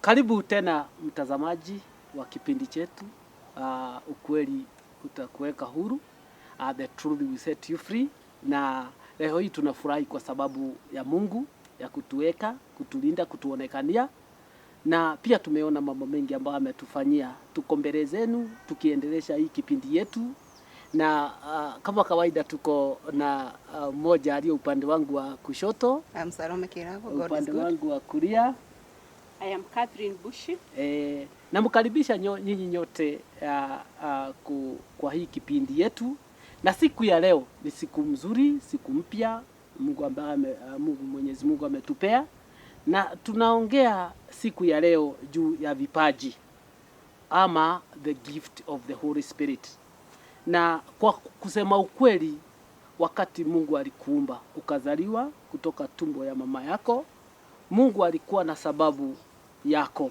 Karibu tena mtazamaji wa kipindi chetu ukweli utakuweka huru, the truth will set you free. Na leo hii tunafurahi kwa sababu ya Mungu ya kutuweka, kutulinda, kutuonekania, na pia tumeona mambo mengi ambayo ametufanyia. Tuko mbele zenu tukiendelesha hii kipindi yetu, na kama kawaida tuko na mmoja aliye upande wangu wa kushoto, upande wangu wa kulia I am Catherine Bushi. Namkaribisha nyinyi nyote kwa hii kipindi yetu. Na siku ya leo ni siku mzuri, siku mpya Mwenyezi Mungu ametupea. Na tunaongea siku ya leo juu ya vipaji ama the gift of the Holy Spirit. Na kwa kusema ukweli, wakati Mungu alikuumba ukazaliwa kutoka tumbo ya mama yako, Mungu alikuwa na sababu yako.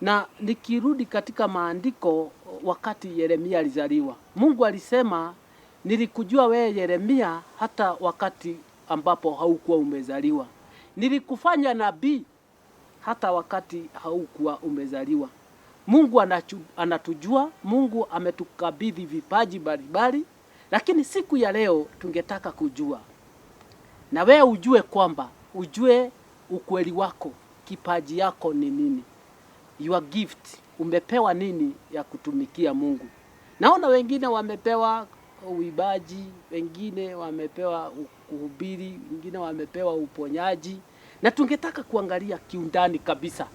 Na nikirudi katika maandiko, wakati Yeremia alizaliwa, Mungu alisema, nilikujua wewe Yeremia hata wakati ambapo haukuwa umezaliwa. Nilikufanya nabii hata wakati haukuwa umezaliwa. Mungu anatujua, Mungu ametukabidhi vipaji mbalimbali, lakini siku ya leo tungetaka kujua. Na wewe ujue kwamba, ujue ukweli wako, kipaji yako ni nini? Your gift, umepewa nini ya kutumikia Mungu? Naona wengine wamepewa uibaji, wengine wamepewa kuhubiri, wengine wamepewa uponyaji. Na tungetaka kuangalia kiundani kabisa,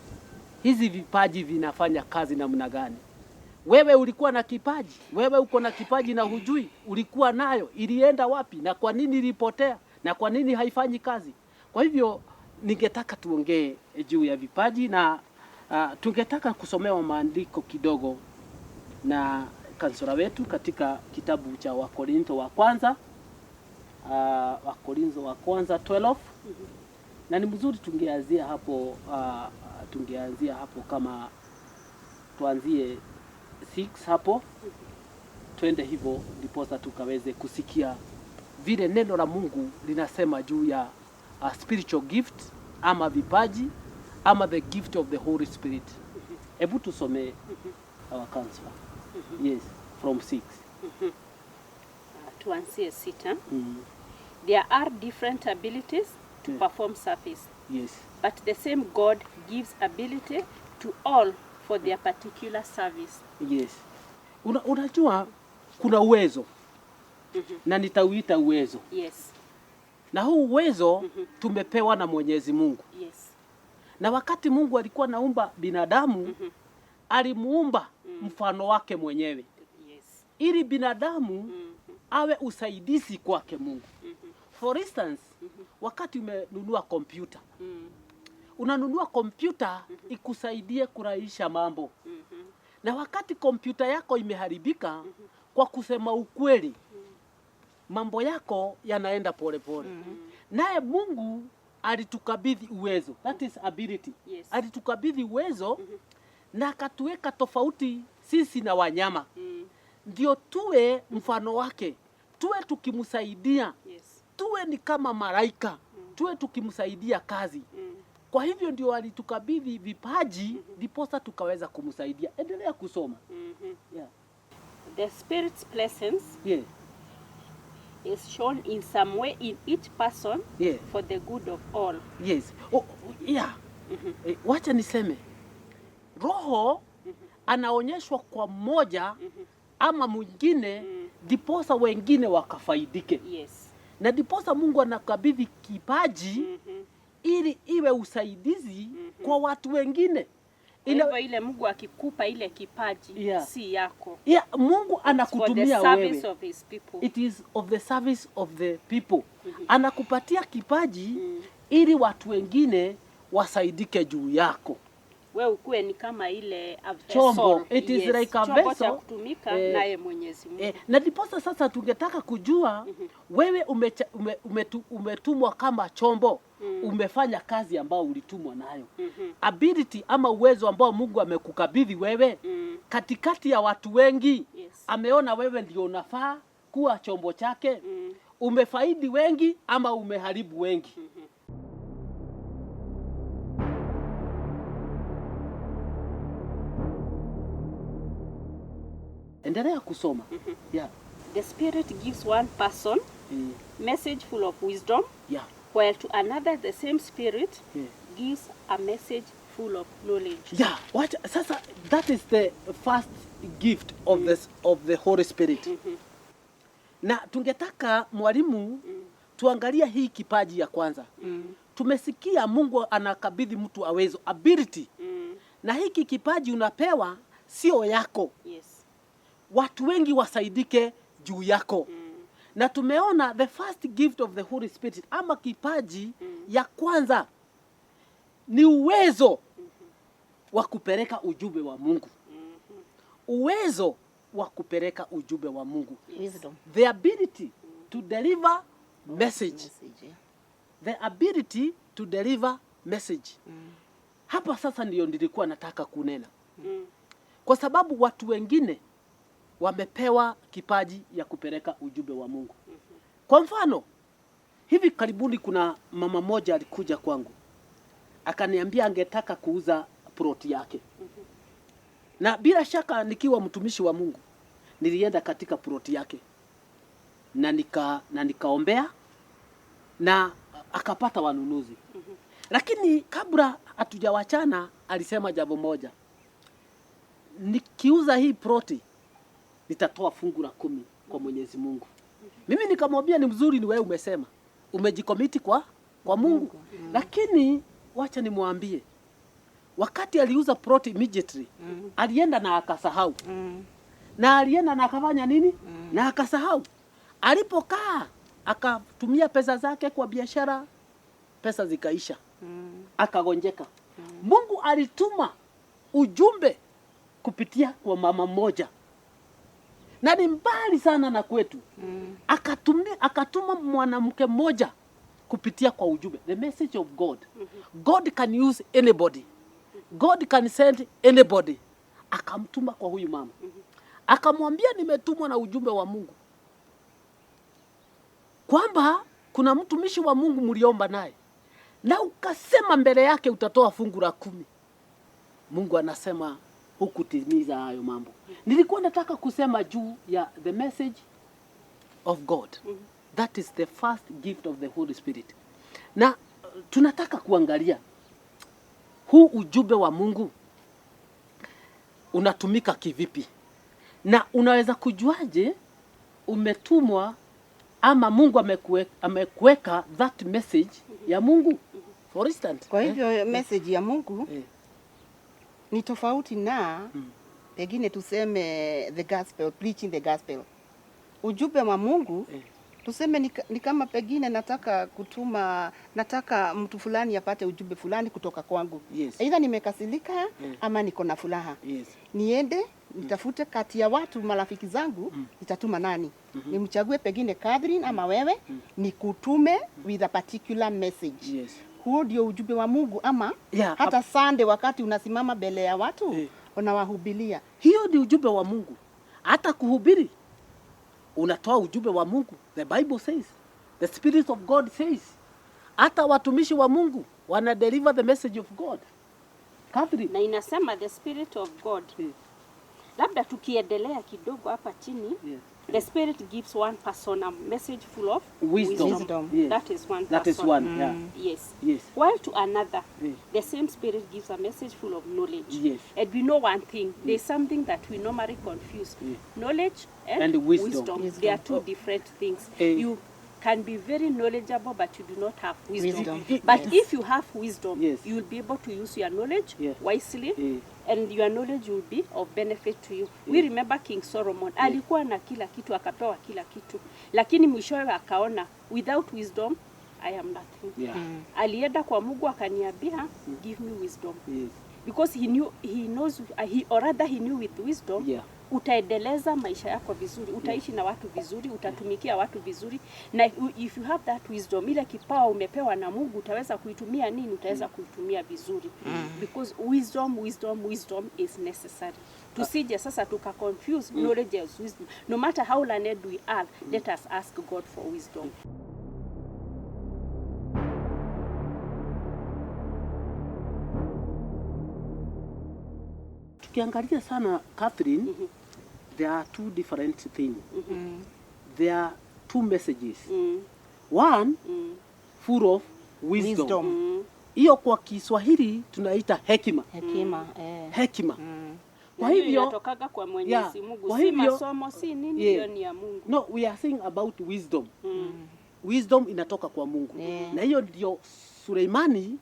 hizi vipaji vinafanya kazi namna gani? Wewe ulikuwa na kipaji, wewe uko na kipaji na hujui ulikuwa nayo, ilienda wapi na kwa nini ilipotea na kwa nini haifanyi kazi? Kwa hivyo ningetaka tuongee juu ya vipaji, na tungetaka kusomewa maandiko kidogo na kansora wetu katika kitabu cha Wakorintho wa kwanza, Wakorintho wa kwanza 12. Na ni mzuri tungeanzia hapo, kama tuanzie 6 hapo, twende hivyo ndiposa tukaweze kusikia vile neno la Mungu linasema juu ya spiritual gift ama vipaji ama the gift of the Holy Spirit. Hebu tusome our counselor. Yes, from 6. Tuanzie 6. There are different abilities to perform service. Yes. But the same God gives ability to all for their particular service. Yes. Unajua kuna uwezo. Na nitauita uwezo. Yes. Na huu uwezo tumepewa na Mwenyezi Mungu. Yes. Na wakati Mungu alikuwa naumba binadamu, alimuumba mfano wake mwenyewe. Yes. Ili binadamu awe usaidizi kwake Mungu. For instance, wakati umenunua kompyuta, unanunua kompyuta ikusaidie kurahisisha mambo. Na wakati kompyuta yako imeharibika, kwa kusema ukweli, mambo yako yanaenda pole pole. Naye Mungu alitukabidhi uwezo, that is ability. Yes. Alitukabidhi uwezo na akatuweka tofauti sisi na wanyama. Ndio tuwe mfano wake, tuwe tukimsaidia. Yes. Tuwe ni kama malaika, tuwe tukimsaidia kazi. Kwa hivyo ndio alitukabidhi vipaji, ndiposa tukaweza kumsaidia. Endelea kusoma. Yeah. The Spirit's presence, Yeah. is shown in some way in each person, Yeah. for the good of all. Yes. Yeah. Wacha niseme, Roho anaonyeshwa kwa mmoja ama mwingine, ndiposa wengine wakafaidike. Yes. Na ndiposa Mungu anakabidhi kipaji ili iwe usaidizi kwa watu wengine. Ile Mungu akikupa ile kipaji, si yako. Mungu anakutumia wewe. Of his people. It is of the service of the people. Anakupatia kipaji ili watu wengine wasaidike juu yako. Wewe ukuwe ni kama ile chombo. It is like a vessel cha kutumika naye Mwenyezi Mungu. Na ndiposa sasa tungetaka kujua wewe umetumwa kama chombo. Umefanya kazi ambao ulitumwa nayo. Ability ama uwezo ambao Mungu amekukabidhi wewe katikati ya watu wengi. Yes. Ameona wewe ndio unafaa kuwa chombo chake. Umefaidi wengi ama umeharibu wengi. Endelea kusoma. Yeah. The Spirit gives one person message full of wisdom, Yeah. while to another the same Spirit Yeah. gives a message full of knowledge. Yeah, what sasa, that is the first gift of the Holy Spirit. Na tungetaka mwalimu tuangalia hii kipaji ya kwanza. Tumesikia Mungu anakabidhi mtu awezo, ability. Na hiki kipaji unapewa sio yako. Yes. Watu wengi wasaidike juu yako. Na tumeona the first gift of the Holy Spirit ama kipaji ya kwanza ni uwezo wa kupeleka ujumbe wa Mungu. Uwezo wa kupeleka ujumbe wa Mungu. Wisdom. The ability to deliver message. The ability to deliver message. Hapa sasa ndio nilikuwa nataka kunena. Kwa sababu watu wengine wamepewa kipaji ya kupeleka ujumbe wa Mungu. Kwa mfano, hivi karibuni kuna mama moja alikuja kwangu. Akaniambia angetaka kuuza ploti yake. Na bila shaka nikiwa mtumishi wa Mungu, nilienda katika ploti yake. Na nikaombea na akapata wanunuzi. Lakini kabla hatujawachana alisema jambo moja. Nikiuza hii ploti nitatoa fungu la 10 kwa Mwenyezi Mungu. Mimi nikamwambia ni mzuri, ni wewe umesema. Umejikomiti kwa Mungu. Lakini wacha nimwambie, wakati aliuza plot immediately, alienda na akasahau. Na alienda na akafanya nini? Na akasahau. Alipokaa akatumia pesa zake kwa biashara, pesa zikaisha. Akagonjeka. Mungu alituma ujumbe kupitia kwa mama mmoja. Na ni mbali sana na kwetu. Akatuma mwanamke mmoja kupitia kwa ujumbe. The message of God. God can use anybody. God can send anybody. Akamtuma kwa huyu mama. Akamwambia nimetumwa na ujumbe wa Mungu. Kwamba kuna mtumishi wa Mungu mliomba naye. Na ukasema mbele yake utatoa fungu la 10. Mungu anasema hukutimiza hayo mambo. Nilikuwa nataka kusema juu ya the message of God. That is the first gift of the Holy Spirit. Na tunataka kuangalia huu ujumbe wa Mungu unatumika kivipi. Na unaweza kujuaje umetumwa ama Mungu amekuweka that message ya Mungu. For instance. Kwa hivyo message ya Mungu ni tofauti na pengine tuseme the gospel, preaching the gospel. Ujumbe wa Mungu tuseme ni kama pengine nataka mtu fulani apate ujumbe fulani kutoka kwangu. Yes. Aidha nimekasirika ama niko na furaha. Yes. Niende nitafute kati ya watu marafiki zangu nitatuma nani? Nimchague pengine Catherine ama wewe nikutume with a particular message. Yes. Huo ndio ujumbe wa Mungu ama hata Sunday wakati unasimama mbele ya watu unawahubiria. Hiyo ni ujumbe wa Mungu. Hata kuhubiri unatoa ujumbe wa Mungu. The Bible says, the Spirit of God says, hata watumishi wa Mungu wana deliver the message of God. Catherine. Na inasema the Spirit of God. Labda tukiendelea kidogo hapa chini, the Spirit gives one person a message full of wisdom. Yes. That is one person. That is one, yeah. Yes. Yes. While to another, the same Spirit gives a message full of knowledge. Yes. And we know one thing, there's something that we normally confuse. Knowledge and wisdom. They are two different things. You can be very knowledgeable, but you do not have wisdom. But if you have wisdom, you will be able to use your knowledge wisely, and your knowledge will be of benefit to you. We remember King Solomon. Alikuwa na kila kitu, akapewa kila kitu. Lakini mwishowe akaona, without wisdom, I am nothing. Alienda kwa Mungu akaniambia, give me wisdom. Because he knew with wisdom, utaendeleza maisha yako vizuri, utaishi na watu vizuri, utatumikia watu vizuri. Na if you have that wisdom, ile kipawa umepewa na Mungu, utaweza kuitumia nini? Utaweza kuitumia vizuri. Because wisdom is necessary. Tusije sasa tuka confuse knowledge as wisdom. No matter how learned we are, let us ask God for wisdom. Tukiangalia sana Catherine, there are two different things. There are two messages. One full of wisdom. Hiyo kwa Kiswahili tunaita hekima. Hekima. Kwa hivyo inatokaga kwa Mwenyezi Mungu, si masomo, si nini, hiyo ni ya Mungu. No, we are saying about wisdom. Wisdom inatoka kwa Mungu. Na hiyo ndio Suleimani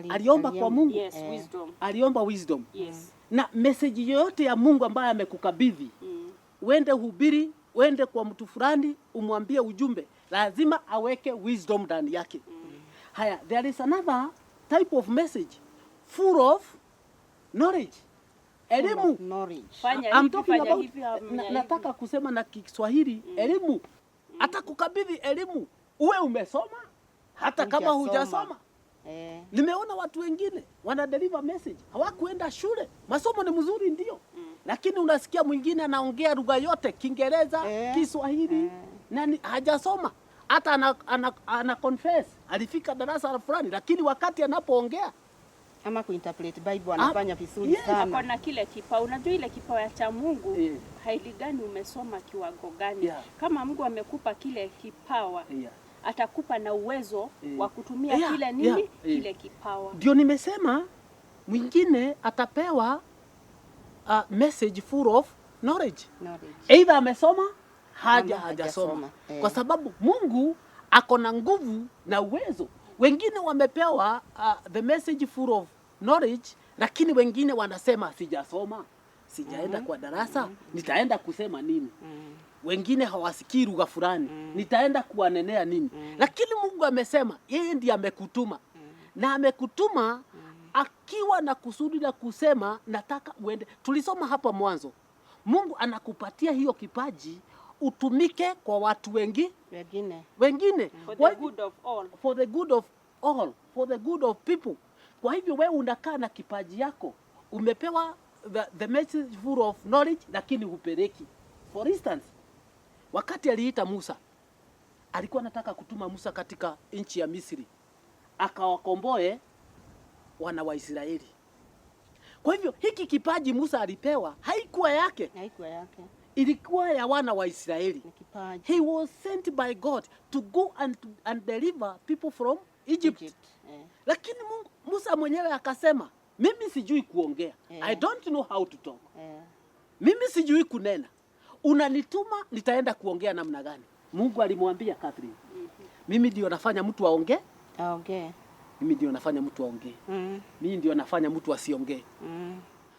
aliomba kwa Mungu. Yes, wisdom. Aliomba wisdom. Yes. Na message yoyote ya Mungu ambaye amekukabidhi, uende hubiri, uende kwa mtu fulani, umwambie ujumbe, lazima aweke wisdom ndani yake. Haya, there is another type of message full of knowledge. Elimu. I'm talking about, nataka kusema na Kiswahili, elimu. Atakukabidhi elimu, uwe umesoma hata kama hujasoma. Nimeona watu wengine wana deliver message, hawakuenda shule. Masomo ni mzuri ndio, lakini unasikia mwingine anaongea lugha yote, Kiingereza, Kiswahili, na hajasoma. Hata ana confess alifika darasa fulani, lakini wakati anapoongea ama kuinterpret Bible anafanya vizuri sana. Kuna kile kipawa, unajua ile kipawa cha Mungu haili gani umesoma kiwango gani. Kama Mungu amekupa kile kipawa, atakupa na uwezo wa kutumia kile nini, kile kipawa. Ndio nimesema mwingine atapewa message full of knowledge. Either amesoma hajasoma. Kwa sababu Mungu ako na nguvu na uwezo. Wengine wamepewa the message full of knowledge, lakini wengine wanasema sijasoma, sijaenda kwa darasa, nitaenda kusema nini? Wengine hawasikii lugha fulani, nitaenda kuwanenea nini? Lakini Mungu amesema yeye ndiye amekutuma. Na amekutuma akiwa na kusudi la kusema nataka uende. Tulisoma hapa mwanzo, Mungu anakupatia hiyo kipaji utumike kwa watu wengine. For the good of all. For the good of all. For the good of people. Kwa hivyo wewe unakaa na kipaji yako, umepewa the message full of knowledge, lakini hupeleki. For instance, wakati aliita Musa, alikuwa anataka kutuma Musa katika nchi ya Misri, akawakomboe wana wa Israeli. Kwa hivyo hiki kipaji Musa alipewa haikuwa yake. Ilikuwa ya wana wa Israeli. He was sent by God to go and deliver people from Egypt. Lakini Musa mwenyewe akasema, mimi sijui kuongea. I don't know how to talk. Mimi sijui kunena. Unanituma, nitaenda kuongea namna gani? Mungu alimwambia Catherine, mimi ndio nafanya mtu aongee. Mimi ndio nafanya mtu aongee. Mimi ndio nafanya mtu asiongee.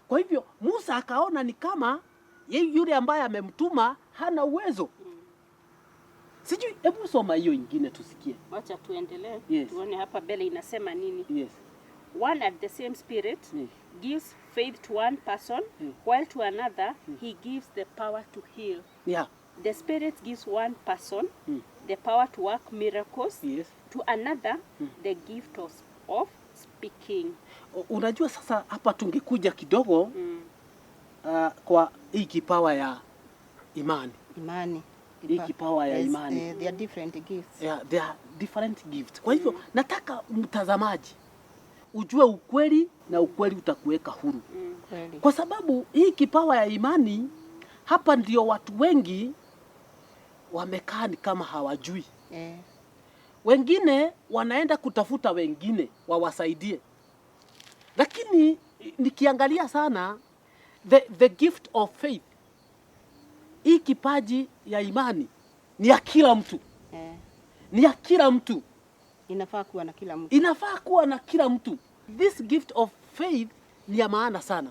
Kwa hivyo Musa akaona ni kama yule ambaye amemtuma hana uwezo. Sijui, hebu soma hiyo ingine tusikie. Wacha tuendelee. Tuone hapa mbele inasema nini. One and the same Spirit gives faith to one person, while to another he gives the power to heal. The Spirit gives one person the power to work miracles, to another the gift of speaking. Unajua sasa hapa tungekuja kidogo kwa hii kipawa ya imani. Hii kipawa ya imani. They are different gifts. They are different gifts. Kwa hivyo nataka mtazamaji ujue ukweli, na ukweli utakuweka huru. Kwa sababu hii kipawa ya imani, hapa ndio watu wengi wamekaa ni kama hawajui. Wengine wanaenda kutafuta wengine wawasaidie. Lakini nikiangalia sana the gift of faith, hii kipaji ya imani ni ya kila mtu. Ni ya kila mtu. Inafaa kuwa na kila mtu. Inafaa kuwa na kila mtu. This gift of faith ni ya maana sana.